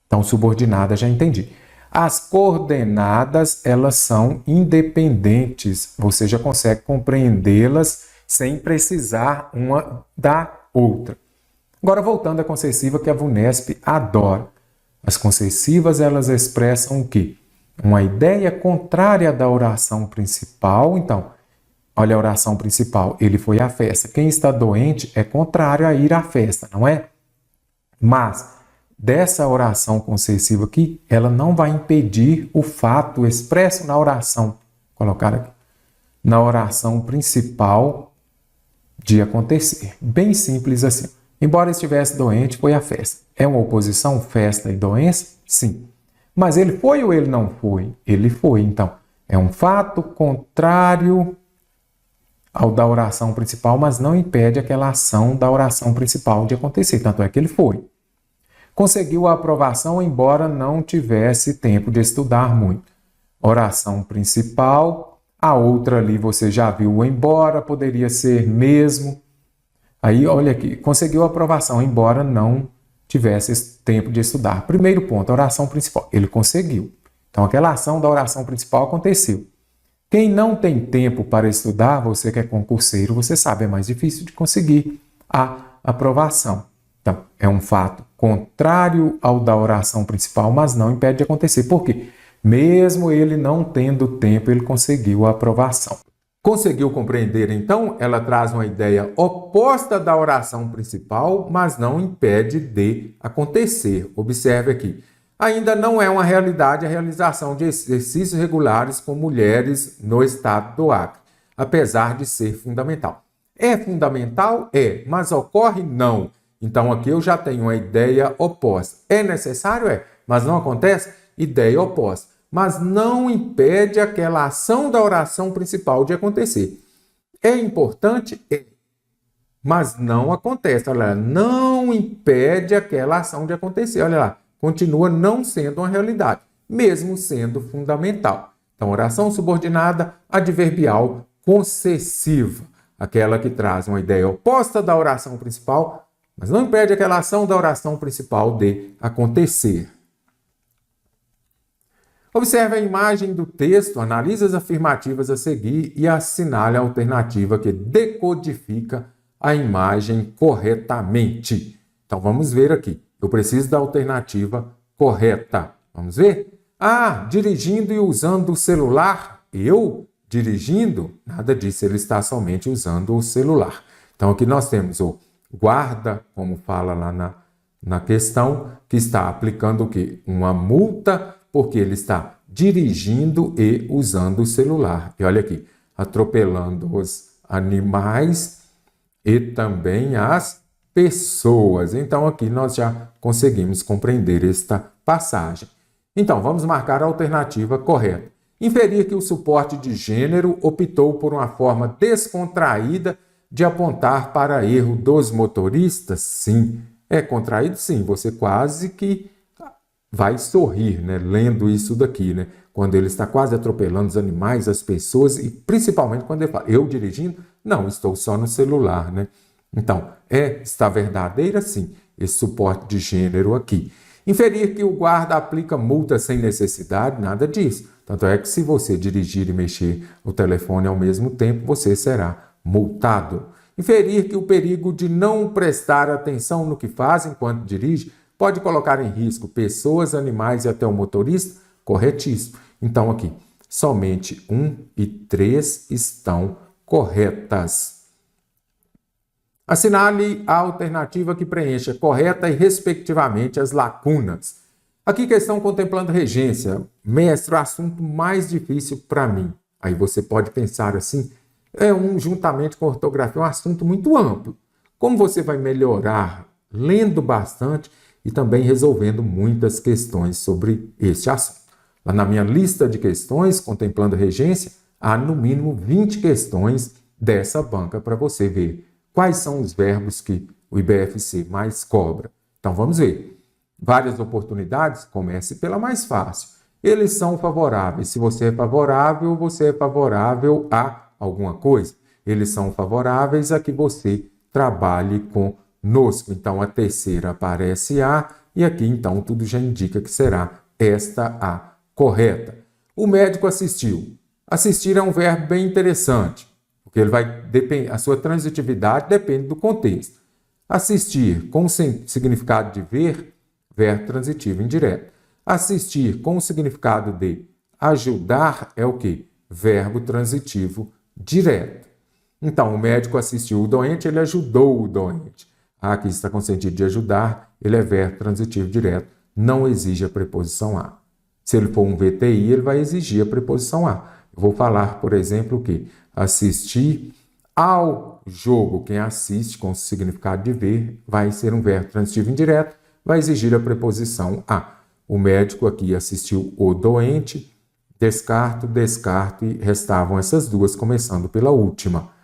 Então, subordinada, já entendi. As coordenadas, elas são independentes. Você já consegue compreendê-las sem precisar uma da outra. Agora, voltando à concessiva que a VUNESP adora. As concessivas, elas expressam o quê? Uma ideia contrária da oração principal. Então, olha a oração principal, ele foi à festa. Quem está doente é contrário a ir à festa, não é? Mas, dessa oração concessiva aqui, ela não vai impedir o fato expresso na oração, vou colocar aqui, na oração principal de acontecer. Bem simples assim. Embora estivesse doente, foi à festa. É uma oposição, festa e doença? Sim. Mas ele foi ou ele não foi? Ele foi. Então, é um fato contrário ao da oração principal, mas não impede aquela ação da oração principal de acontecer. Tanto é que ele foi. Conseguiu a aprovação, embora não tivesse tempo de estudar muito. Oração principal, a outra ali você já viu, embora, poderia ser mesmo. Aí, olha aqui, conseguiu a aprovação, embora não tivesse tempo de estudar. Primeiro ponto, a oração principal. Ele conseguiu. Então, aquela ação da oração principal aconteceu. Quem não tem tempo para estudar, você que é concurseiro, você sabe, é mais difícil de conseguir a aprovação. Então, é um fato contrário ao da oração principal, mas não impede de acontecer. Por quê? Mesmo ele não tendo tempo, ele conseguiu a aprovação. Conseguiu compreender, então? Ela traz uma ideia oposta da oração principal, mas não impede de acontecer. Observe aqui. Ainda não é uma realidade a realização de exercícios regulares com mulheres no estado do Acre, apesar de ser fundamental. É fundamental? É, mas ocorre? Não. Então aqui eu já tenho uma ideia oposta. É necessário? É, mas não acontece? Ideia oposta. Mas não impede aquela ação da oração principal de acontecer. É importante? É. Mas não acontece. Olha lá, não impede aquela ação de acontecer. Olha lá, continua não sendo uma realidade, mesmo sendo fundamental. Então, oração subordinada, adverbial, concessiva. Aquela que traz uma ideia oposta da oração principal, mas não impede aquela ação da oração principal de acontecer. Observe a imagem do texto, analise as afirmativas a seguir e assinale a alternativa que decodifica a imagem corretamente. Então, vamos ver aqui. Eu preciso da alternativa correta. Vamos ver? Ah, dirigindo e usando o celular? Eu dirigindo? Nada disso, ele está somente usando o celular. Então, aqui nós temos o guarda, como fala lá na questão, que está aplicando o quê? Uma multa, porque ele está dirigindo e usando o celular. E olha aqui, atropelando os animais e também as pessoas. Então, aqui nós já conseguimos compreender esta passagem. Então, vamos marcar a alternativa correta. Inferir que o suporte de gênero optou por uma forma descontraída de apontar para erro dos motoristas? Sim. É contraído? Sim. Você quase que vai sorrir, né? Lendo isso daqui, né? Quando ele está quase atropelando os animais, as pessoas, e principalmente quando ele fala, eu dirigindo? Não, estou só no celular, né? Então, está verdadeira? Sim, esse suporte de gênero aqui. Inferir que o guarda aplica multa sem necessidade? Nada disso. Tanto é que se você dirigir e mexer o telefone ao mesmo tempo, você será multado. Inferir que o perigo de não prestar atenção no que faz enquanto dirige Pode colocar em risco pessoas, animais e até o motorista? Corretíssimo. Então, aqui, somente 1 e 3 estão corretas. Assinale a alternativa que preencha correta e respectivamente as lacunas. Aqui questão contemplando regência. Mestre, o assunto mais difícil para mim. Aí você pode pensar assim, juntamente com ortografia, um assunto muito amplo. Como você vai melhorar lendo bastante e também resolvendo muitas questões sobre este assunto? Lá na minha lista de questões, contemplando regência, há no mínimo 20 questões dessa banca para você ver quais são os verbos que o IBFC mais cobra. Então vamos ver. Várias oportunidades, comece pela mais fácil. Eles são favoráveis. Se você é favorável a alguma coisa. Eles são favoráveis a que você trabalhe conosco. Então a terceira aparece A e aqui então tudo já indica que será esta a correta. O médico assistiu. Assistir é um verbo bem interessante, porque a sua transitividade depende do contexto. Assistir com o significado de ver, verbo transitivo indireto. Assistir com o significado de ajudar é o quê? Verbo transitivo direto. Então, o médico assistiu o doente, ele ajudou o doente. Aqui está com sentido de ajudar, ele é verbo transitivo direto, não exige a preposição a. Se ele for um VTI, ele vai exigir a preposição a. Eu vou falar, por exemplo, que assistir ao jogo, quem assiste com o significado de ver, vai ser um verbo transitivo indireto, vai exigir a preposição a. O médico aqui assistiu o doente, descarto e restavam essas duas, começando pela última.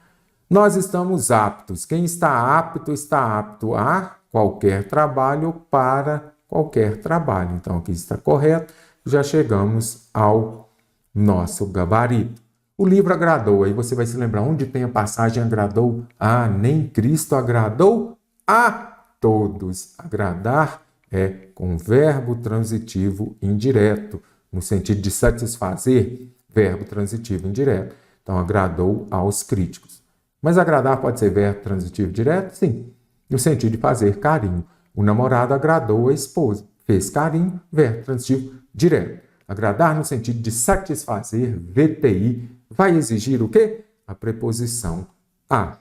Nós estamos aptos. Quem está apto a qualquer trabalho para qualquer trabalho. Então, aqui está correto. Já chegamos ao nosso gabarito. O livro agradou. Aí você vai se lembrar onde tem a passagem agradou. Ah, nem Cristo agradou a todos. Agradar é com verbo transitivo indireto, no sentido de satisfazer, verbo transitivo indireto. Então, agradou aos críticos. Mas agradar pode ser verbo transitivo direto? Sim, no sentido de fazer carinho. O namorado agradou a esposa, fez carinho, verbo transitivo direto. Agradar no sentido de satisfazer, VTI, vai exigir o quê? A preposição a.